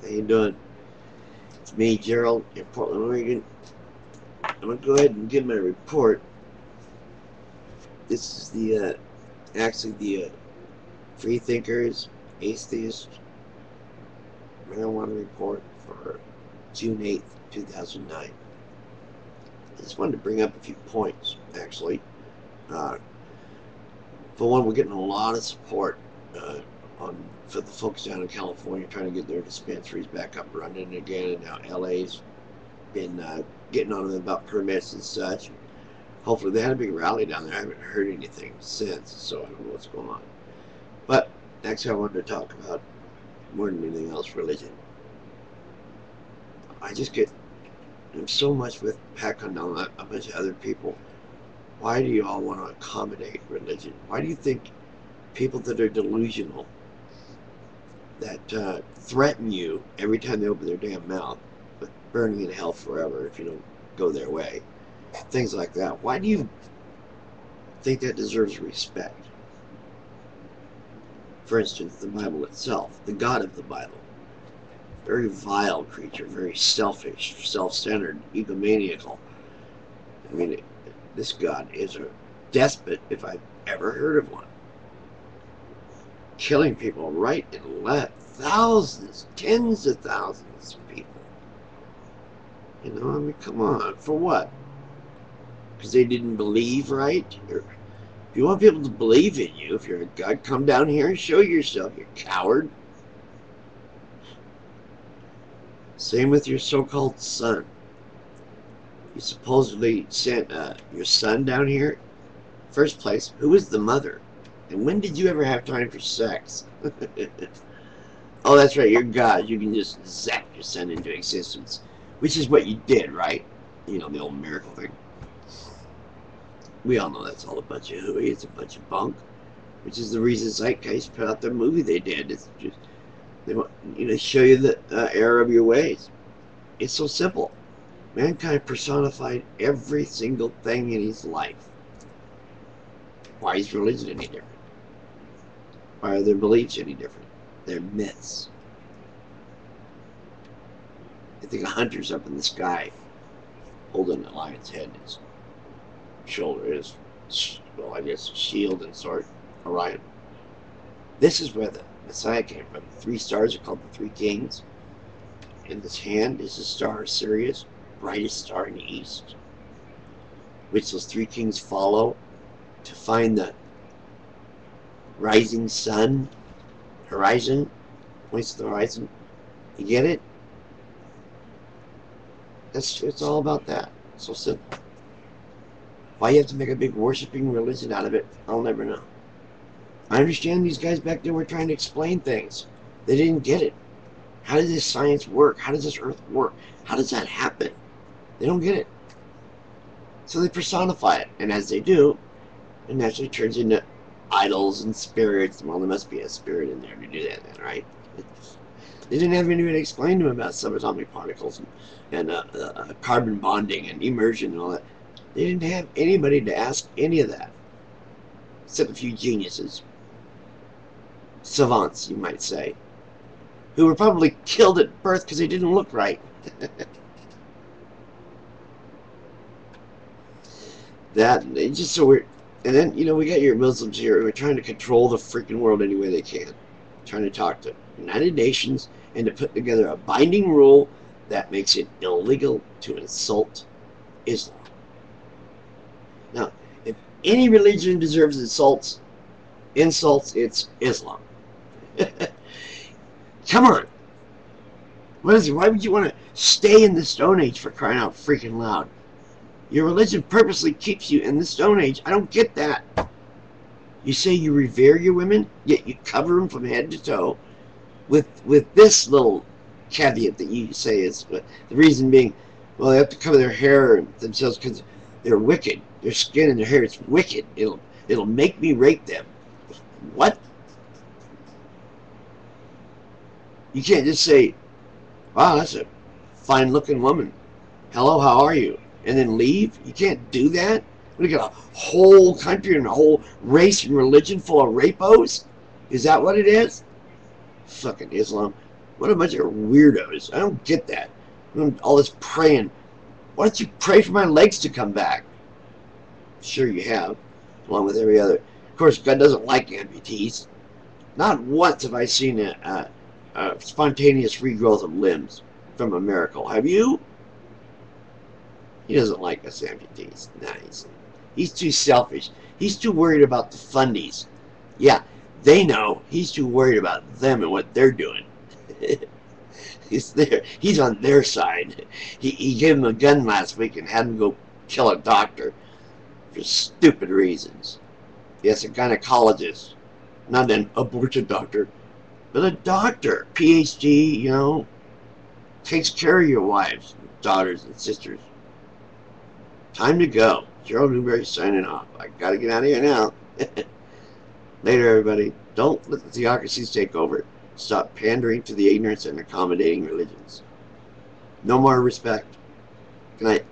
How you doing? It's me, Gerald, in Portland, Oregon. I'm gonna go ahead and give my report. This is actually the Free Thinkers Atheist Marijuana Report for June 8th, 2009. I just wanted to bring up a few points, actually. Uh, for one, we're getting a lot of support uh, for the folks down in California trying to get their dispensaries back up and running again, and now LA's been getting on them about permits and such. Hopefully, they had a big rally down there. I haven't heard anything since, so I don't know what's going on. But actually, I wanted to talk about more than anything else religion. I just get I'm so much with Pat Condon, a bunch of other people. Why do you all want to accommodate religion? Why do you think people that are delusional, that threaten you every time they open their damn mouth with burning in hell forever if you don't go their way, things like that, why do you think that deserves respect? For instance, the Bible itself, the God of the Bible, very vile creature, very selfish, self-centered, egomaniacal. I mean, this God is a despot if I've ever heard of one. Killing people right and left, thousands, tens of thousands of people. You know, I mean, come on, for what? Because they didn't believe right? Or if you want people to believe in you, if you're a God, come down here and show yourself, you coward. Same with your so-called son. You supposedly sent your son down here. First place, who is the mother? And when did you ever have time for sex? Oh, that's right, you're God. You can just zap your son into existence. Which is what you did, right? You know, the old miracle thing. We all know that's all a bunch of hooey. It's a bunch of bunk. Which is the reason ZEITGEIST put out the movie they did. It's just, they want show you the error of your ways. It's so simple. Mankind personified every single thing in his life. Why is religion any different? Why are their beliefs any different? They're myths. I think a hunter's up in the sky holding a lion's head in his shoulder, his, well, I guess, shield and sword, Orion. This is where the Messiah came from. The three stars are called the three kings. In his hand is the star of Sirius, brightest star in the east, which those three kings follow to find the rising sun, horizon, points to the horizon. You get it? It's all about that. So simple. Why you have to make a big worshiping religion out of it, I'll never know. I understand these guys back there were trying to explain things. They didn't get it. How does this science work? How does this earth work? How does that happen? They don't get it. So they personify it. And as they do, it naturally turns into idols and spirits. Well, there must be a spirit in there to do that then, right? They didn't have anybody to explain to them about subatomic particles and carbon bonding and immersion and all that. They didn't have anybody to ask any of that, except a few geniuses, savants, you might say, who were probably killed at birth because they didn't look right. That, it's just so weird. And then, we got your Muslims here who are trying to control the freaking world any way they can. Trying to talk to United Nations and to put together a binding rule that makes it illegal to insult Islam. Now, if any religion deserves insults, it's Islam. Come on. What is it? Why would you want to stay in the Stone Age, for crying out freaking loud? Your religion purposely keeps you in the Stone Age. I don't get that. You say you revere your women, yet you cover them from head to toe with this little caveat that you say is the reason being, well, they have to cover their hair themselves because they're wicked. Their skin and their hair, it's wicked. It'll make me rape them. What? You can't just say, wow, that's a fine looking woman. Hello, how are you? And then leave? You can't do that? We got a whole country and a whole race and religion full of rapos? Is that what it is? Fucking Islam. What a bunch of weirdos. I don't get that. All this praying. Why don't you pray for my legs to come back? Sure you have, along with every other. Of course, God doesn't like amputees. Not once have I seen a spontaneous regrowth of limbs from a miracle. Have you? He doesn't like us amputees. Nice. He's too selfish. He's too worried about the fundies. Yeah, they know. He's too worried about them and what they're doing. He's there. He's on their side. He gave him a gun last week and had him go kill a doctor for stupid reasons. Yes, a gynecologist, not an abortion doctor, but a doctor, PhD. Takes care of your wives, daughters, and sisters. Time to go. Gerald Newberry signing off. I gotta get out of here now. Later, everybody. Don't let the theocracies take over. Stop pandering to the ignorance and accommodating religions. No more respect. Good night.